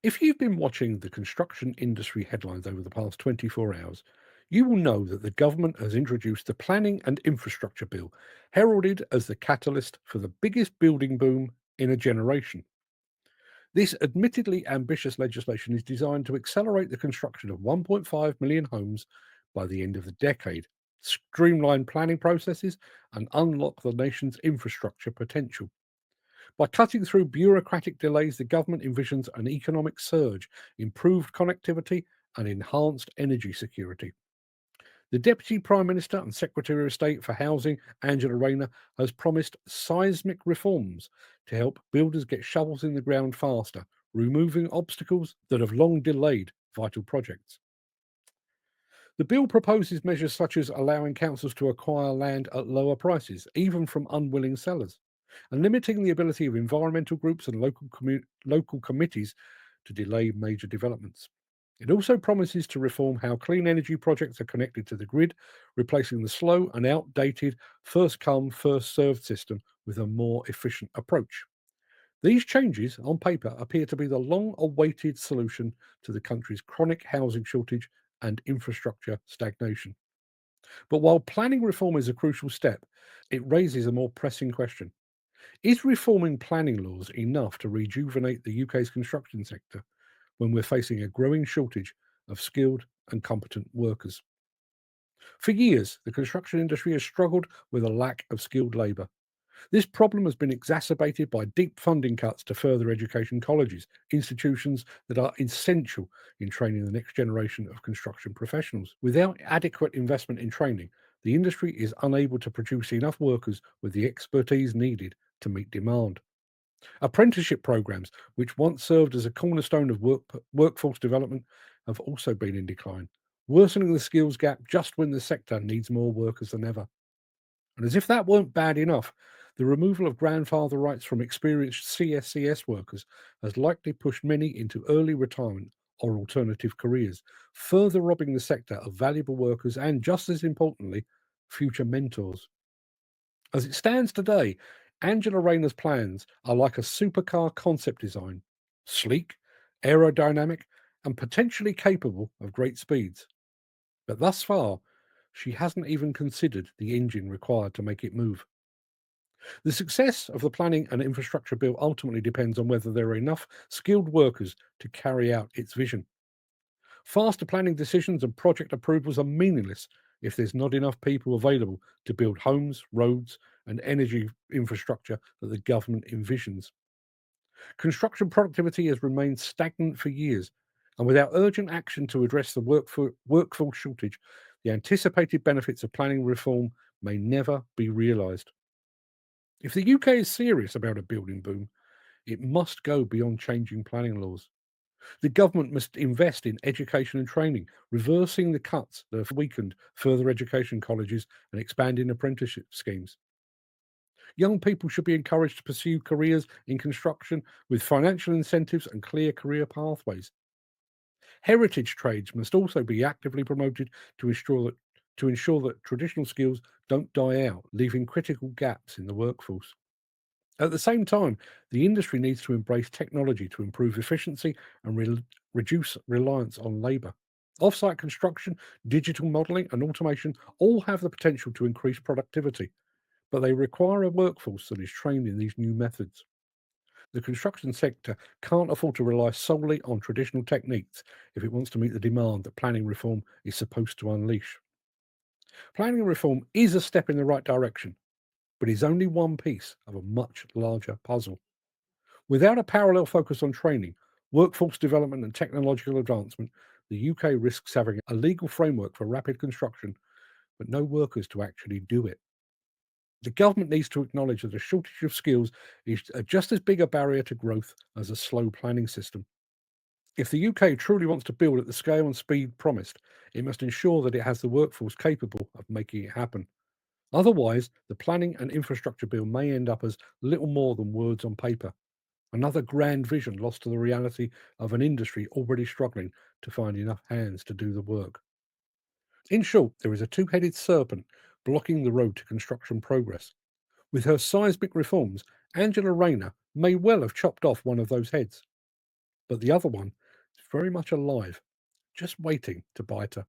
If you've been watching the construction industry headlines over the past 24 hours, you will know that the government has introduced the Planning and Infrastructure Bill, heralded as the catalyst for the biggest building boom in a generation. This admittedly ambitious legislation is designed to accelerate the construction of 1.5 million homes by the end of the decade, streamline planning processes, and unlock the nation's infrastructure potential. By cutting through bureaucratic delays, the government envisions an economic surge, improved connectivity, and enhanced energy security. The Deputy Prime Minister and Secretary of State for Housing, Angela Rayner, has promised seismic reforms to help builders get shovels in the ground faster, removing obstacles that have long delayed vital projects. The bill proposes measures such as allowing councils to acquire land at lower prices, even from unwilling sellers, and limiting the ability of environmental groups and local committees to delay major developments. It also promises to reform how clean energy projects are connected to the grid, replacing the slow and outdated first come, first served system with a more efficient approach. These changes, on paper, appear to be the long awaited solution to the country's chronic housing shortage and infrastructure stagnation. But while planning reform is a crucial step, it raises a more pressing question. Is reforming planning laws enough to rejuvenate the UK's construction sector when we're facing a growing shortage of skilled and competent workers? For years, the construction industry has struggled with a lack of skilled labour. This problem has been exacerbated by deep funding cuts to further education colleges, institutions that are essential in training the next generation of construction professionals. Without adequate investment in training, the industry is unable to produce enough workers with the expertise needed to meet demand. Apprenticeship programs, which once served as a cornerstone of workforce development, have also been in decline, worsening the skills gap just when the sector needs more workers than ever. And as if that weren't bad enough, the removal of grandfather rights from experienced CSCS workers has likely pushed many into early retirement or alternative careers, further robbing the sector of valuable workers and, just as importantly, future mentors. As it stands today, Angela Rayner's plans are like a supercar concept design: sleek, aerodynamic, and potentially capable of great speeds. But thus far, she hasn't even considered the engine required to make it move. The success of the planning and infrastructure bill ultimately depends on whether there are enough skilled workers to carry out its vision. Faster planning decisions and project approvals are meaningless if there's not enough people available to build homes, roads, and energy infrastructure that the government envisions. Construction productivity has remained stagnant for years, and without urgent action to address the workforce shortage, the anticipated benefits of planning reform may never be realised. If the UK is serious about a building boom, it must go beyond changing planning laws. The government must invest in education and training, reversing the cuts that have weakened further education colleges and expanding apprenticeship schemes. Young people should be encouraged to pursue careers in construction with financial incentives and clear career pathways. Heritage trades must also be actively promoted to ensure that traditional skills don't die out, leaving critical gaps in the workforce. At the same time, the industry needs to embrace technology to improve efficiency and reduce reliance on labour. Offsite construction, digital modelling, and automation all have the potential to increase productivity, but they require a workforce that is trained in these new methods. The construction sector can't afford to rely solely on traditional techniques if it wants to meet the demand that planning reform is supposed to unleash. Planning reform is a step in the right direction, but is only one piece of a much larger puzzle. Without a parallel focus on training, workforce development, and technological advancement, the UK risks having a legal framework for rapid construction, but no workers to actually do it. The government needs to acknowledge that a shortage of skills is just as big a barrier to growth as a slow planning system. If the UK truly wants to build at the scale and speed promised, it must ensure that it has the workforce capable of making it happen. Otherwise, the planning and infrastructure bill may end up as little more than words on paper, another grand vision lost to the reality of an industry already struggling to find enough hands to do the work. In short, there is a two headed serpent blocking the road to construction progress. With her seismic reforms, Angela Rayner may well have chopped off one of those heads. but the other one is very much alive, just waiting to bite her.